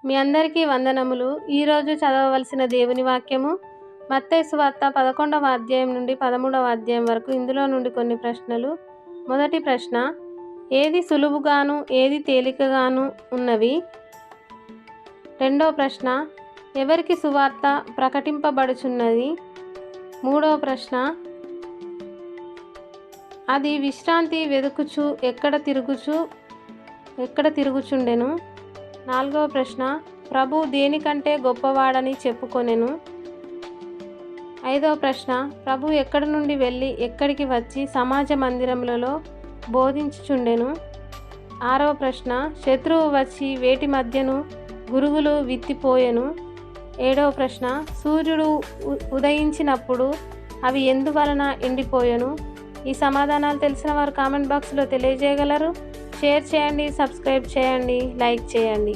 మీ అందరికీ వందనములు. ఈరోజు చదవవలసిన దేవుని వాక్యము మత్తయి సువార్త 11వ అధ్యాయం నుండి 13వ అధ్యాయం వరకు. ఇందులో నుండి కొన్ని ప్రశ్నలు. మొదటి ప్రశ్న, ఏది సులువుగాను ఏది తేలికగాను ఉన్నవి? రెండవ ప్రశ్న, ఎవరికి సువార్త ప్రకటింపబడుచున్నది? మూడవ ప్రశ్న, అది విశ్రాంతి వెదుకుచు ఎక్కడ తిరుగుచుండెను? నాలుగవ ప్రశ్న, ప్రభు దేనికంటే గొప్పవాడని చెప్పుకొనెను? ఐదవ ప్రశ్న, ప్రభు ఎక్కడి నుండి వెళ్ళి ఎక్కడికి వచ్చి సమాజ మందిరములలో బోధించుచుండెను? ఆరవ ప్రశ్న, శత్రువు వచ్చి వేటి మధ్యను గురుగులు విత్తిపోయెను? ఏడవ ప్రశ్న, సూర్యుడు ఉదయించినప్పుడు అవి ఎందువలన ఎండిపోయెను? ఈ సమాధానాలు తెలిసిన వారు కామెంట్ బాక్స్లో తెలియజేయగలరు. షేర్ చేయండి, సబ్స్క్రైబ్ చేయండి, లైక్ చేయండి.